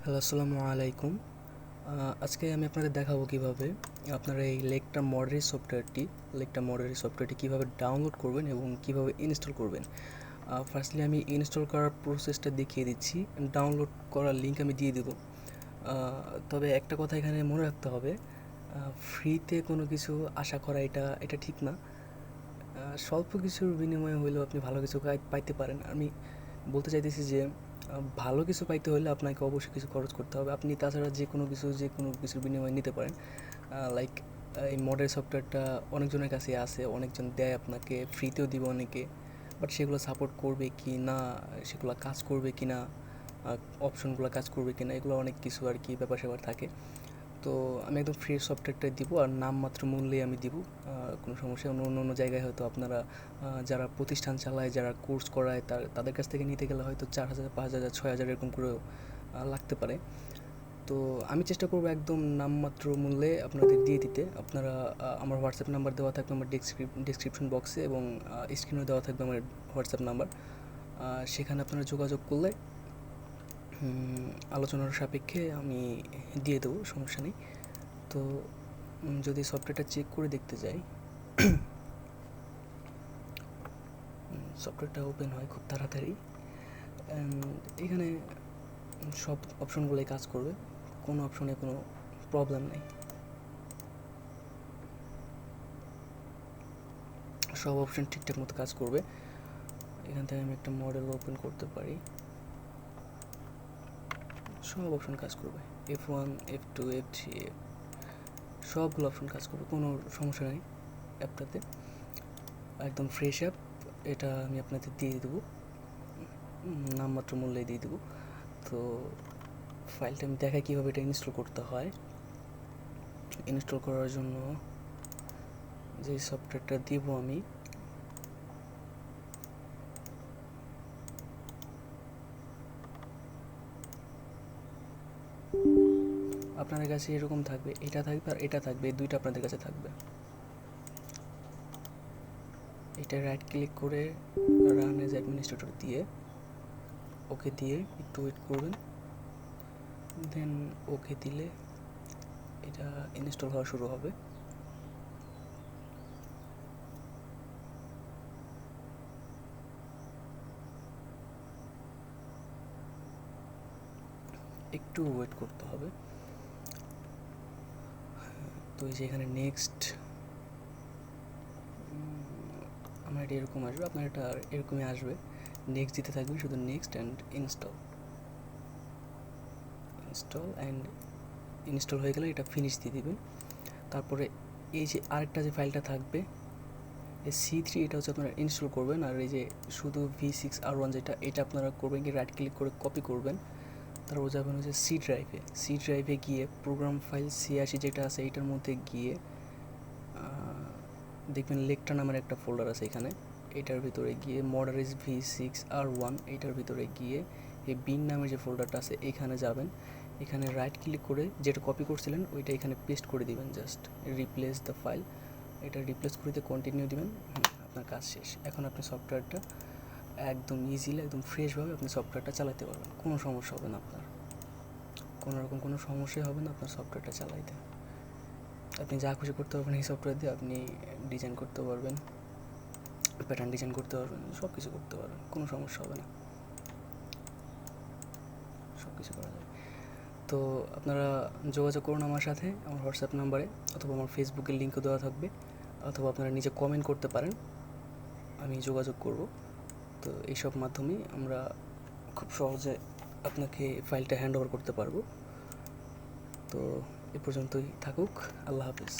Hello, আসসালামু আলাইকুম। আজকে আমি আপনাদের দেখাবো কিভাবে আপনারা এই লেকটা মডারি সফটওয়্যারটি কীভাবে ডাউনলোড করবেন এবং কিভাবে ইনস্টল করবেন। ফার্স্টলি আমি ইনস্টল করার প্রসেসটা দেখিয়ে দিচ্ছি, ডাউনলোড করার লিঙ্ক আমি দিয়ে দেবো। তবে একটা কথা এখানে মনে রাখতে হবে, ফ্রিতে কোনো কিছু আশা করা এটা এটা ঠিক না। স্বল্প কিছুর বিনিময়ে হলেও আপনি ভালো কিছু পাইতে পারেন। আমি বলতে চাইতেছি যে ভালো কিছু পাইতে হলে আপনাকে অবশ্যই কিছু খরচ করতে হবে। আপনি তাছাড়া যে কোনো কিছুর বিনিময়ে নিতে পারেন। লাইক এই মডেল সফটওয়্যারটা অনেকজনের কাছে আছে, অনেকজন দেয় আপনাকে, ফ্রিতেও দিবে অনেকে। বাট সেগুলো সাপোর্ট করবে কি না, সেগুলো কাজ করবে কি না, অপশনগুলো কাজ করবে কি না, এগুলো অনেক কিছু আর কি ব্যাপার-স্যাপার থাকে। তো আমি একদম ফ্রি সফটওয়্যারটাই দিব, আর নামমাত্র মূল্যেই আমি দিব। কোনো সমস্যা অন্য জায়গায় হয়তো আপনারা যারা প্রতিষ্ঠান চালায়, যারা কোর্স করায়, তাদের কাছ থেকে নিতে গেলে হয়তো 4,000, 5,000, 6,000 এরকম করেও লাগতে পারে। তো আমি চেষ্টা করবো একদম নামমাত্র মূল্যে আপনাদের দিয়ে দিতে। আপনারা আমার হোয়াটসঅ্যাপ নাম্বার দেওয়া থাকবে আমার ডেসক্রিপশন বক্সে, এবং স্ক্রিনেও দেওয়া থাকবে আমার হোয়াটসঅ্যাপ নাম্বার। সেখানে আপনারা যোগাযোগ করলে আলোচনার সাপেক্ষে আমি দিয়ে দেবো, সমস্যা নেই। তো যদি সফটওয়্যারটা চেক করে দেখতে যাই, সফটওয়্যারটা ওপেন হয় খুব তাড়াতাড়ি। এখানে সব অপশনগুলোই কাজ করবে, কোনো অপশনে কোনো প্রবলেম নেই, সব অপশন ঠিকঠাক মতো কাজ করবে। এখান থেকে আমি একটা মডেল ওপেন করতে পারি, সব অপশন কাজ করবে, F1, F2, F3, সবগুলো অপশন কাজ করবে, কোনো সমস্যা নেই অ্যাপটাতে। একদম ফ্রেশ অ্যাপ, এটা আমি আপনাদের দিয়ে দেবো, নামমাত্র মূল্যে দিয়ে দেবো। তো ফাইলটা আমি দেখাই কীভাবে এটা ইনস্টল করতে হয়। ইনস্টল করার জন্য যে সফটওয়্যারটা দিব আমি, আপনাদের কাছে এরকম থাকবে, এটা থাকবে আর এটা থাকবে, এই দুইটা আপনাদের কাছে থাকবে। এটা রাইট ক্লিক করে রান এজ অ্যাডমিনিস্ট্রেটর দিয়ে ওকে দিয়ে একটু ওয়েট করবেন, দেন ওকে দিলে এটা ইনস্টল হওয়া শুরু হবে। একটু ওয়েট করতে হবে। তো এই যে এখানে নেক্সট, আমার এটা এরকম আসবে, আপনার এটা এরকমই আসবে, নেক্সট দিতে থাকবেন, শুধু next and install and install হয়ে গেলে এটা ফিনিশ দিয়ে দিবেন। তারপরে এই যে আরেকটা যে ফাইলটা থাকবে, এই C3, এটা হচ্ছে আপনারা ইনস্টল করবেন। আর এই যে শুধু V6R1 যেটা, এটা আপনারা করবেন কি রাইট ক্লিক করে কপি করবেন, তারপর যাবেন হচ্ছে সি ড্রাইভে গিয়ে প্রোগ্রাম ফাইল C80 যেটা আছে এইটার মধ্যে গিয়ে দেখবেন লেকট্রা নামের একটা ফোল্ডার আছে এখানে, এটার ভিতরে গিয়ে মডারিস V6R1, এইটার ভিতরে গিয়ে এই বিন নামের যে ফোল্ডারটা আছে এখানে যাবেন। এখানে রাইট ক্লিক করে যেটা কপি করছিলেন ওইটা এখানে পেস্ট করে দিবেন, জাস্ট রিপ্লেস দ্য ফাইল, এটা রিপ্লেস করে দিয়ে কন্টিনিউ দিবেন। আপনার কাজ শেষ। এখন আপনি সফটওয়্যারটা একদম ইজিলি, একদম ফ্রেশভাবে আপনি সফটওয়্যারটা চালাতে পারবেন, কোনো সমস্যা হবে না আপনার, কোনো রকম কোনো সমস্যাই হবে না আপনার সফটওয়্যারটা চালাইতে। আপনি যা খুশি করতে পারবেন এই সফটওয়্যার দিয়ে, আপনি ডিজাইন করতে পারবেন, প্যাটার্ন ডিজাইন করতে পারবেন, সব কিছু করতে পারবেন, কোনো সমস্যা হবে না, সব কিছু করা যাবে। তো আপনারা যোগাযোগ করুন আমার সাথে আমার হোয়াটসঅ্যাপ নাম্বারে, অথবা আমার ফেসবুকের লিঙ্কও দেওয়া থাকবে, অথবা আপনারা নিজে কমেন্ট করতে পারেন, আমি যোগাযোগ করব। তো এইসব মাধ্যমেই আমরা খুব সহজে আপনাকে ফাইলটা হ্যান্ড ওভার করতে পারবো। তো এ পর্যন্তই থাকুক, আল্লাহ হাফিজ।